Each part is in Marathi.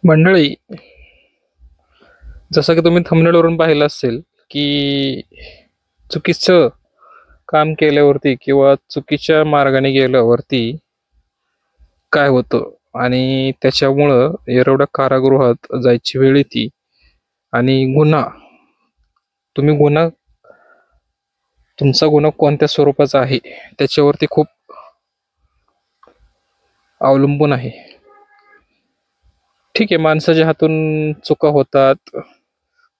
मंडळी, जसं की तुम्ही थंबनेलवरून पाहिलं असेल की चुकीचं काम केल्यावरती किंवा चुकीच्या मार्गाने गेल्यावरती काय होतं आणि त्याच्यामुळं एवढ्या कारागृहात जायची वेळ येते. आणि तुम्ही गुन्हा तुमचा गुन्हा कोणत्या स्वरूपाचा आहे त्याच्यावरती खूप अवलंबून आहे. ठीक आहे, माणसाच्या हातून चुका होतात,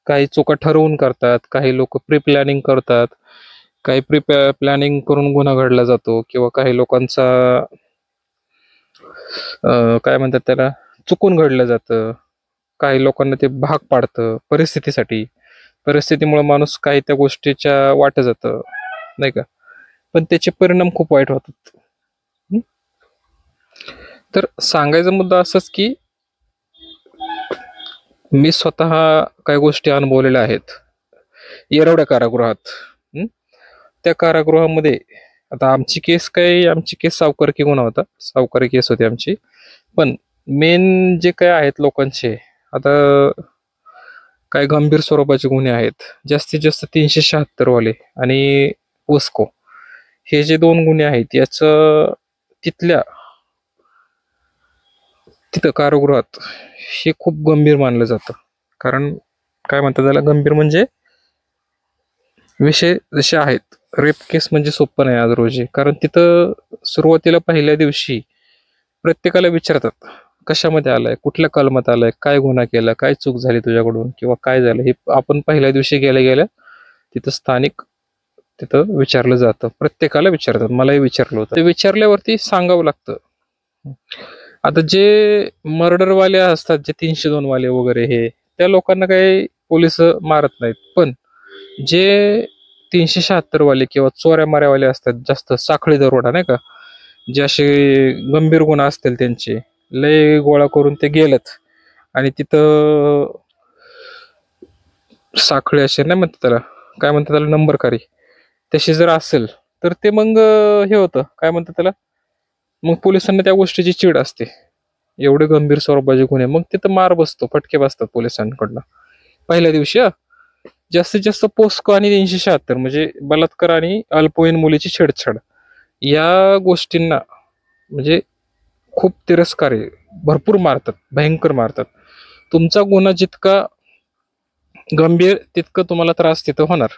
काही चुका ठरवून करतात, काही लोक प्री प्लॅनिंग करतात, काही प्लॅनिंग करून गुन्हा घडला जातो, किंवा काही लोकांचा काय म्हणतात त्याला, चुकून घडलं जातं. काही लोकांना ते भाग पाडतं परिस्थितीमुळे माणूस काही त्या गोष्टीच्या वाट जातं, नाही का. पण त्याचे परिणाम खूप वाईट होतात. हं? तर सांगायचा मुद्दा असाच की मी स्वतः काही गोष्टी अनुभवलेल्या आहेत येरवड्या कारागृहात. हं? त्या कारागृहामध्ये आता आमची केस सावकारकी गुन्हा होता, सावकारी केस होती आमची. पण मेन जे काय आहेत लोकांचे, आता काही गंभीर स्वरूपाचे गुन्हे आहेत, जास्तीत जास्त 376 वाले आणि पोस्को, हे जे दोन गुन्हे आहेत याचं तिथल्या तिथं कारागृहात हे खूप गंभीर मानलं जातं. कारण काय म्हणतात त्याला, गंभीर म्हणजे विषय जसे आहेत. रेप केस म्हणजे सोपं नाही आज रोजी, कारण तिथं सुरुवातीला पहिल्या दिवशी प्रत्येकाला विचारतात कशामध्ये आलाय, कुठल्या कलमात आलाय, काय गुन्हा केला, काय चूक झाली तुझ्याकडून किंवा काय झालं, हे आपण पहिल्या दिवशी गेल्या गेल्या तिथं तिथं विचारलं जातं. प्रत्येकाला विचारतात, मलाही विचारलं होतं. ते विचारल्यावरती सांगावं लागतं. आता जे मर्डरवाले असतात, जे 302 वाले वगैरे, हे त्या लोकांना काही पोलिस मारत नाहीत. पण जे 376 वाले किंवा चोऱ्या माऱ्यावाले असतात, जास्त साखळी दरोडा, नाही का, जे असे गंभीर गुन्हा असतील त्यांचे लय गोळा करून ते गेलेत आणि तिथं साखळी असे नाही म्हणतात त्याला, काय म्हणतात त्याला, नंबरकारी तशी जर असेल तर ते मग हे होतं, काय म्हणतात त्याला, मग पोलिसांना त्या गोष्टीची चिड असते. एवढे गंभीर स्वरूपाचे गुन्हे, मग तिथं मार बसतो, फटके बसतात पोलिसांकडनं पहिल्या दिवशी. जास्तीत जास्त पोस्को आणि 376 म्हणजे बलात्कार आणि अल्पवयीन मुलीची छेडछाड, या गोष्टींना म्हणजे खूप तिरस्कार आहे. भरपूर मारतात, भयंकर मारतात. तुमचा गुन्हा जितका गंभीर तितकं तुम्हाला त्रास तिथं होणार.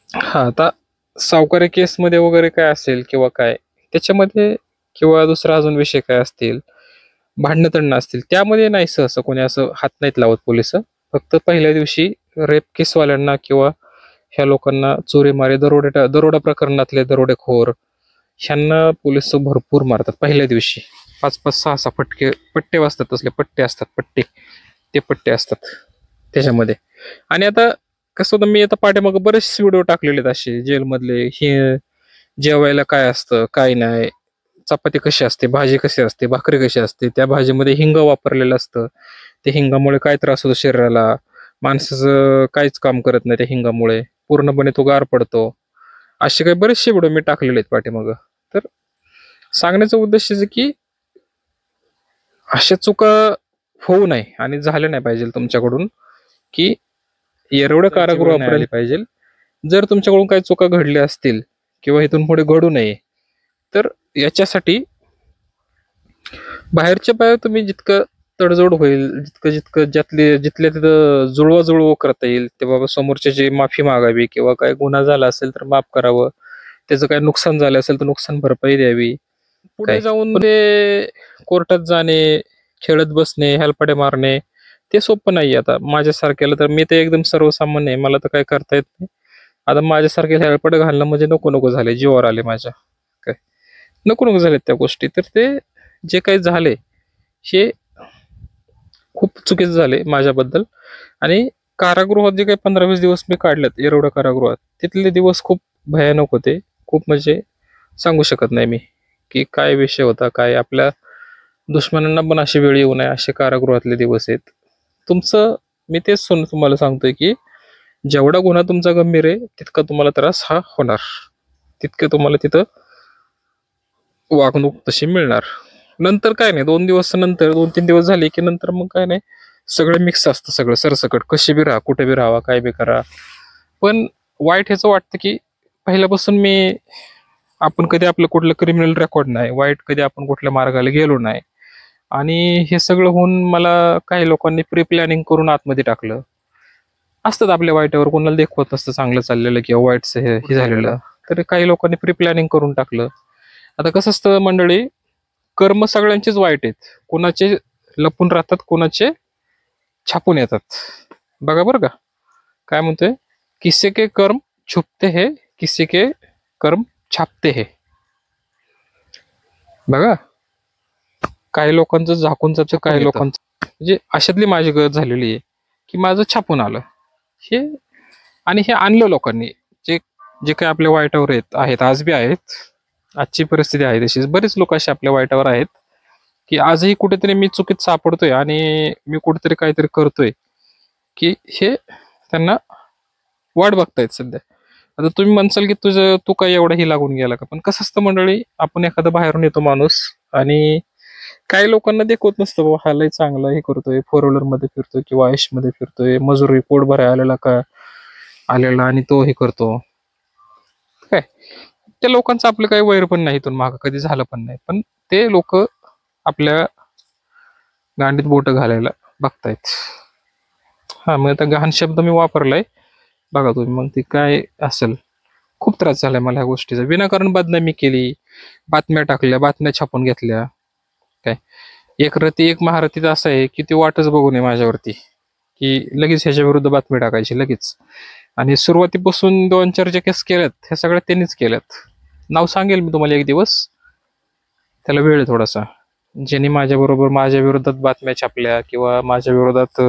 हा, आता सावकारी केसमध्ये वगैरे काय असेल किंवा काय त्याच्यामध्ये, किंवा दुसरा अजून विषय काय असतील, भांडणं तंडणं असतील, त्यामध्ये नाही सहसा कोणी असं हात नाहीत लावत पोलिस. फक्त पहिल्या दिवशी रेप केसवाल्यांना किंवा ह्या लोकांना, चोरीमारे दरोडा प्रकरणातले दरोडेखोर, ह्यांना पोलिस भरपूर मारतात पहिल्या दिवशी. 5-5, 6-6 पट्टे वाजतात, तसले पट्टे असतात, ते पट्टे असतात त्याच्यामध्ये. आणि आता कसं होतं, मी आता पाठीमाग बरेचसे व्हिडिओ टाकलेले आहेत असे जेलमधले, हे जेवायला काय असतं काय नाही, चपाती कशी असते, भाजी कशी असते, भाकरी कशी असते, त्या भाजीमध्ये हिंग वापरलेलं असतं, त्या हिंगामुळे काय त्रास होतो शरीराला, माणसाचं काहीच काम करत नाही त्या हिंगामुळे, पूर्णपणे तो गार पडतो. असे काही बरेचसे व्हिडिओ मी टाकलेले आहेत पाठीमागं. तर सांगण्याचा उद्देश आहे की अशा चुका होऊ नये आणि झाल्या नाही पाहिजे तुमच्याकडून, की एवढं कारागृह वापरायला पाहिजे. जर तुमच्याकडून काही चुका घडल्या असतील किंवा इथून पुढे घडू नये, तर याच्यासाठी बाहेरच्या बाहेर तुम्ही जितकं तडजोड होईल, जितकं जिथल्या तिथं जुळवाजुळव करता येईल, ते बाबा समोरच्याची माफी मागावी, किंवा काय गुन्हा झाला असेल तर माफ करावं, त्याचं काय नुकसान झालं असेल तर नुकसान भरपाई द्यावी. पुढे जाऊन ते कोर्टात जाणे, खेळत बसणे, हेलपाटे मारणे, ते सोपं नाही. आता माझ्यासारख्याला तर, मी तर एकदम सर्वसामान्य आहे, मला तर काय करता येत नाही. आता माझ्यासारखे हेलपाटे घालणं म्हणजे नको नको झाले, जीवावर आले माझ्या, काय नको नको झालेत त्या गोष्टी. तर ते जे काही झाले हे खूप चुकीचं झाले माझ्याबद्दल. आणि कारागृहात जे काही 15-20 दिवस मी काढलेत येरवडा कारागृहात, तिथले दिवस खूप भयानक होते. खूप म्हणजे सांगू शकत नाही मी की काय विषय होता, काय आपल्या दुश्मनांना पण अशी वेळ येऊ नये असे कारागृहातले दिवस आहेत. मी तेच तुम्हाला सांगतोय की जेवढा गुन्हा तुमचा गंभीर आहे तितका तुम्हाला त्रास हा होणार, तितके तुम्हाला तिथं वागणूक तशी मिळणार. नंतर काय नाही, 2 दिवस नंतर, 2-3 दिवस झाले की नंतर मग काय नाही, सगळं मिक्स असतं, सगळं सरसकट, कशी बी राहा, कुठे बी राहा, काय बी करा. पण वाईट ह्याचं वाटतं की पहिल्यापासून आपण कधी आपलं कुठलं क्रिमिनल रेकॉर्ड नाही, वाईट कधी आपण कुठल्या मार्गाला गेलो नाही. आणि हे सगळं होऊन मला काही लोकांनी प्री प्लॅनिंग करून आतमध्ये टाकलं. असतात आपल्या वाईटावर, कोणाला देखवत नसतं चांगलं चाललेलं किंवा वाईटचं हे झालेलं, तर काही लोकांनी प्री प्लॅनिंग करून टाकलं. आता कसं असतं मंडळी, कर्म सगळ्यांचेच वाईट आहेत, कोणाचे लपून राहतात, कोणाचे छापून येतात. बघा बरं का, काय म्हणतोय, किसी के कर्म छुपते है, किसी के कर्म छापते है. बघा, काही लोकांचं झाकून जातं, काही लोकांचं, म्हणजे अशातली माझी गरज झालेली आहे की माझं छापून आलं हे. आणि हे आणलं लोकांनी, जे जे काही आपल्या वाईटावर आहेत, आज बी आहेत, आजची परिस्थिती आहे तशीच, बरेच लोक असे आपल्या वाईटावर आहेत की आजही कुठेतरी मी चुकीत सापडतोय आणि मी कुठेतरी काहीतरी करतोय की हे त्यांना वाट बघतायत सध्या. आता तुम्ही म्हणसाल की तू काय एवढाही लागून गेला का, पण कसं असतं मंडळी, आपण एखादा बाहेरून येतो माणूस आणि काही लोकांना देखवत नसतं, बाबा हा लय चांगला हे करतोय, 4 व्हीलर मध्ये फिरतोय किंवा आयुष मध्ये फिरतोय, मजुरी पोट भराय आलेला आणि तो हे करतो काय. त्या लोकांचं आपलं काही वैर पण नाही, इथून मागं कधी झालं पण नाही, पण ते लोक आपल्या गांडीत बोट घालायला बघतायत. हा, मग आता गहाण शब्द मी वापरलाय, बघा तुम्ही मग ती काय असेल. खूप त्रास झालाय मला ह्या गोष्टीचा, विनाकारण बदनामी केली, बातम्या टाकल्या, बातम्या छापून घेतल्या. काय, एक रती एक महारथीत असं आहे की ती वाटच बघू नये माझ्यावरती, की लगेच ह्याच्या विरुद्ध बातमी टाकायची लगेच. आणि सुरुवातीपासून 2-4 जे केस केल्यात ह्या सगळ्या त्यांनीच केल्यात. नाव सांगेल मी तुम्हाला एक दिवस, त्याला वेळ आहे थोडासा. ज्यांनी माझ्या विरोधात बातम्या छापल्या किंवा माझ्या विरोधात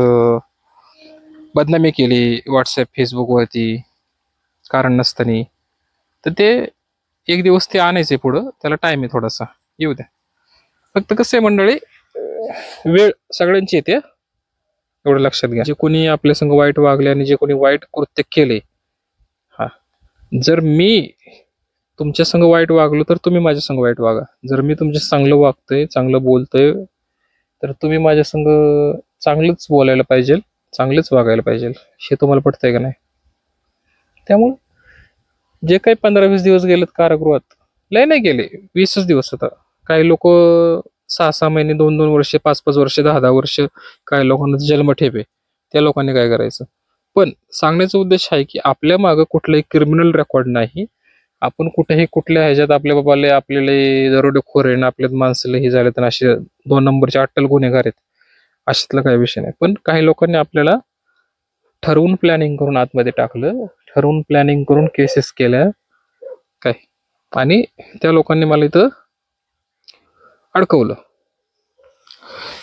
बदनामी केली व्हॉट्सअप फेसबुकवरती कारण नसताना, तर ते एक दिवस ते आणायचंय पुढं, त्याला टाइम आहे थोडासा, येऊ द्या. फक्त कसं आहे मंडळी, वेळ सगळ्यांची येते, एवढं लक्षात घ्या. जे कोणी आपल्या संग वाईट वागले आणि जे कोणी वाईट कृत्य केले, हा, जर मी तुमच्या संग वाईट वागलो तर तुम्ही माझ्या संग वाईट वागा. जर मी तुमच्या चांगलं वागतोय, चांगलं बोलतोय, तर तुम्ही माझ्या संग चांगलंच बोलायला पाहिजे, चांगलंच वागायला पाहिजे. हे तुम्हाला पटतंय का नाही? त्यामुळे जे काही 15-20 दिवस गेलेत कारागृहात, लय नाही गेले, 20च दिवस. आता काही लोक 6-6 महिने, 2-2 वर्ष, 5-5 वर्ष, 10-10 वर्ष, काही लोकांना जन्मठेप आहे, त्या लोकांनी काय करायचं. पण सांगण्याचा उद्देश आहे की आपल्या मागं कुठलाही क्रिमिनल रेकॉर्ड नाही, आपण कुठेही कुठल्या ह्याच्यात आपल्या बाबाले आपल्याला दरोडेखोर आहे ना, आपल्यात माणसाला हे झाले तर असे 2 नंबरचे अट्टल गुन्हेगार आहेत, अशातला काही विषय नाही. पण काही लोकांनी आपल्याला ठरवून प्लॅनिंग करून आतमध्ये टाकलं, ठरवून प्लॅनिंग करून केसेस केल्या काय, आणि त्या लोकांनी मला इथं अडकवलं.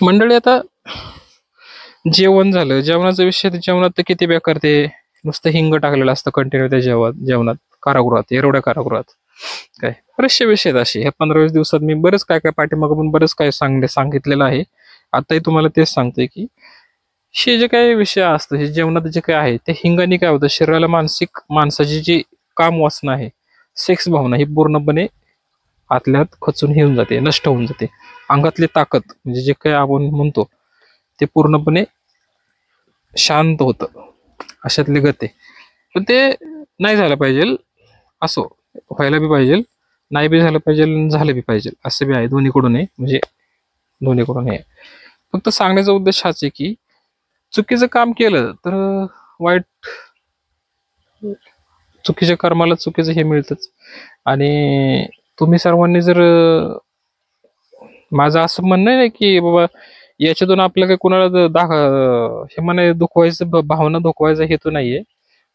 मंडळी, आता जेवण झालं, जेवणाचा विषय, जेवणात तर किती बेकार, ते नुसतं हिंग टाकलेलं असतं कंटिन्यू त्या जेवणात कारागृहात, एवढ्या कारागृहात. काय बरेचसे विषय आहेत असे, ह्या 15-20 दिवसात मी बरेच काय पाठीमागं पण बरेच काय सांगितलेलं आहे. आताही तुम्हाला तेच सांगतोय की हे जे काही विषय असतं, हे जेवणात जे काय आहे, ते हिंगाने काय होतं, शरीराला माणसाची जी काम वासना आहे, सेक्स भावना, ही पूर्णपणे आतल्यात खचून येऊन जाते, नष्ट होऊन जाते. अंगातली ताकद, म्हणजे जे काही आपण म्हणतो, ते पूर्णपणे शांत होतं, अशातली गती. पण ते नाही झालं पाहिजे, असो, व्हायला बी पाहिजे, नाही बी झालं पाहिजे, झालं बी पाहिजे, असं बी आहे, दोन्हीकडून आहे, म्हणजे दोन्हीकडून आहे. फक्त सांगण्याचा उद्देश हाच आहे की चुकीचं काम केलं तर वाईट, चुकीच्या कर्माला चुकीचं हे मिळतंच. आणि तुम्ही सर्वांनी जर, माझं असं म्हणणं नाही की बाबा याच्यातून आपलं काही कोणाला हे म्हणे दुखवायचं, भावना दुखवायचा हेतू नाहीये.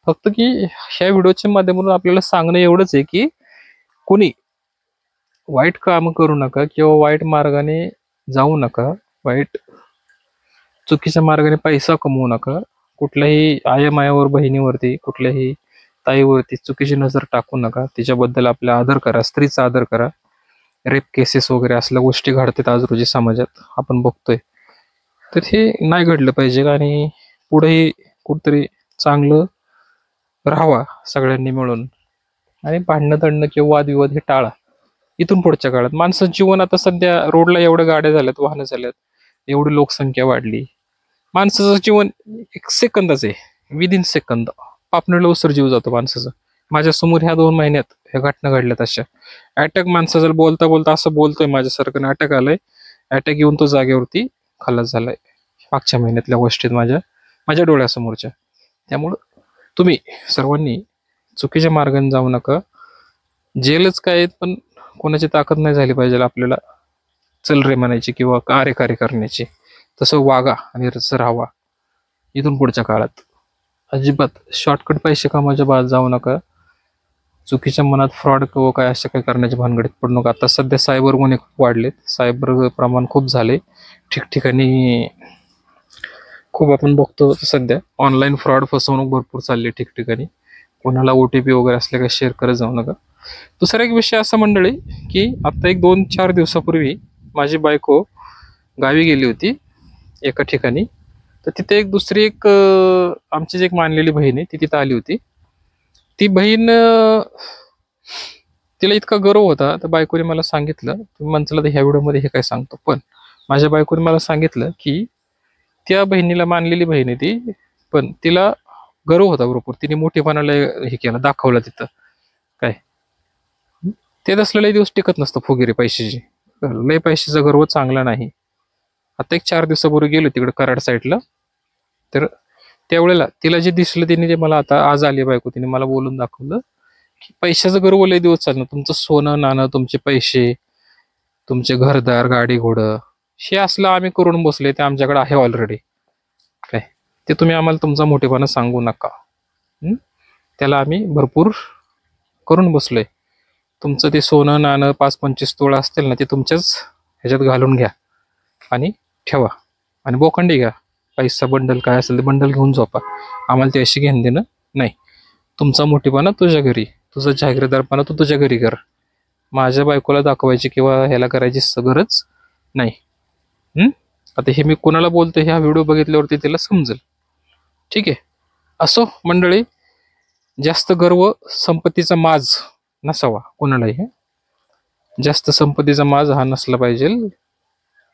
फक्त की ह्या व्हिडिओच्या माध्यमातून आपल्याला सांगणं एवढंच आहे की कोणी वाईट काम करू नका किंवा वाईट मार्गाने जाऊ नका, वाईट चुकीच्या मार्गाने पैसा कमवू नका. कुठल्याही आयामायावर, बहिणीवरती, कुठल्याही ताईवरती चुकीची नजर टाकू नका. तिच्याबद्दल आपला आदर करा, स्त्रीचा आदर करा. रेप केसेस वगैरे असल्या गोष्टी घडतात आज रोजी समाजात, आपण बघतोय. तर हे नाही घडलं पाहिजे आणि पुढेही कुठतरी चांगलं राहावा सगळ्यांनी मिळून. आणि भांडणं तंडणं किंवा वादविवाद हे टाळा. इथून पुढच्या काळात माणसाचं जीवन आता सध्या रोडला एवढ्या गाड्या झाल्यात, वाहनं झाल्यात, एवढी लोकसंख्या वाढली, माणसाचं जीवन एक सेकंदाच आहे, विदिन सेकंद पापणीला उसर जीव जातो माणसाचा. माझ्या समोर ह्या 2 महिन्यात ह्या घटना घडल्यात अशा. अटॅक, माणसाचा बोलता बोलता असं बोलतोय माझ्यासारखं, अटॅक आलाय, अटॅक येऊन तो जागेवरती खलास झालाय. मागच्या महिन्यातल्या गोष्टीत माझ्या डोळ्यासमोरच्या. त्यामुळं तुम्ही सर्वांनी चुकीच्या मार्गाने जाऊ नका. जेलच काय, पण कोणाची ताकद नाही झाली पाहिजे आपल्याला चल रे म्हणायची किंवा कार्यकारी करण्याची. तसं वागा आणि राहावा इथून पुढच्या काळात. अजिबात शॉर्टकट पैसे कामाच्या बाद जाऊ नका. चुकीच्या मनात फ्रॉड किंवा काय अशा काही करण्याच्या भानगडीत पडू नका. आता सध्या सायबर गुन्हे खूप वाढलेत, सायबर प्रमाण खूप झाले ठिकठिकाणी. खूप आपण बघतो सध्या ऑनलाईन फ्रॉड, फसवणूक भरपूर चालली ठिकठिकाणी. कोणाला OTP वगैरे असले काही शेअर करत जाऊ नका. दुसरा एक विषय असा मंडळी, की आता एक 2-4 दिवसापूर्वी माझी बायको गावी गेली होती एका ठिकाणी. तर तिथे एक दुसरी एक आमची जी एक मानलेली बहीण आहे ती तिथं आली होती. ती बहीण, तिला इतका गर्व होता, तर बायकोने मला सांगितलं, तुम्ही म्हणलं तर ह्या व्हिडिओमध्ये हे काय सांगतो, पण माझ्या बायकोने मला सांगितलं की त्या बहिणीला, मानलेली बहीण आहे ती, पण तिला गर्व होता बरोबर, तिने मोठेपणाला हे केलं, दाखवलं तिथं काय. ते तसलं लय दिवस टिकत नसतं फुगिरी पैशाची, लय पैशाचा गर्व चांगला नाही. आता एक 4 दिवसापूर्वी गेलो तिकडे कराड साईडला, तर त्यावेळेला तिला जे दिसलं, तिने जे मला, आता आज आली बायको, तिने मला बोलून दाखवलं की पैशाचं गर्व लय दिवस चालणं, तुमचं सोनं नाणं, तुमचे पैसे, तुमचे घरदार, गाडी घोडं, हे असलं आम्ही करून बसले, ते आमच्याकडे आहे ऑलरेडी काय. ते तुम्ही आम्हाला तुमचा मोठेपणा सांगू नका. त्याला आम्ही भरपूर करून बसलोय. तुमचं ते सोनं नाणं 5-25 तोळा असतील ना, ते तुमच्याच ह्याच्यात घालून घ्या आणि ठेवा, आणि बोखंडी घ्या. पैसा बंडल काय असेल ते बंडल घेऊन झोपा. आम्हाला ते अशी घेणं देणं नाही. तुमचा मोठेपणा तुझ्या घरी, तुझा जागीरदारपणा तू तुझ्या घरी कर. माझ्या बायकोला दाखवायची किंवा ह्याला करायची गरज नाही. आता हे मी कोणाला बोलतो, ह्या व्हिडिओ बघितल्यावरती तिला समजेल. ठीक आहे. असो मंडळी, जास्त गर्व, संपत्तीचा माज नसावा कोणालाही. जास्त संपत्तीचा माज हा नसला पाहिजे.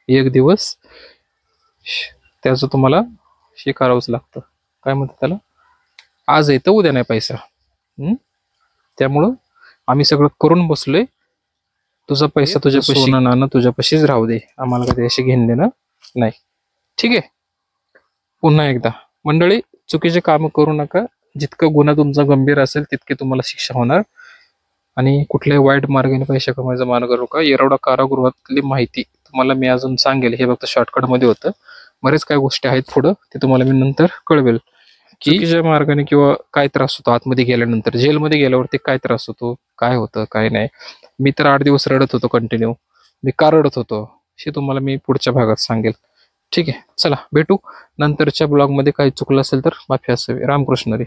एक दिवस त्याचं तुम्हाला स्वीकारावंच लागतं. काय म्हणतात त्याला, आज येतं उद्या नाही पैसा. त्यामुळं आम्ही सगळं करून बसलोय. तुझा पैसा तुझ्यापाशी, सोनं नाणं तुझ्यापाशीच राहू दे, आम्हाला कधी अशी घेणं देणं नाही. ठीक आहे. पुन्हा एकदा मंडळी, चुकीचे कामं करू नका. जितकं गुन्हा तुमचा गंभीर असेल तितके तुम्हाला शिक्षा होणार. आणि कुठल्याही वाईट मार्गाने पैसे कमवायचा मार्ग करू का. येरवडा कारागृहातली माहिती तुम्हाला मी अजून सांगेल, हे फक्त शॉर्टकटमध्ये होतं. बरेच काही गोष्टी आहेत पुढं, ते तुम्हाला मी नंतर कळवेल की चुकीच्या मार्गाने किंवा काय त्रास होतो आतमध्ये गेल्यानंतर, जेलमध्ये गेल्यावरती काय त्रास होतो, काय होतं काय नाही. मी तर 8 दिवस रडत होतो कंटिन्यू. मी का रडत होतो हे तुम्हाला मी पुढच्या भागात सांगेल. ठीक आहे, चला भेटू नंतरच्या ब्लॉगमध्ये. काही चुकलं असेल तर माफी असावी. रामकृष्ण रे.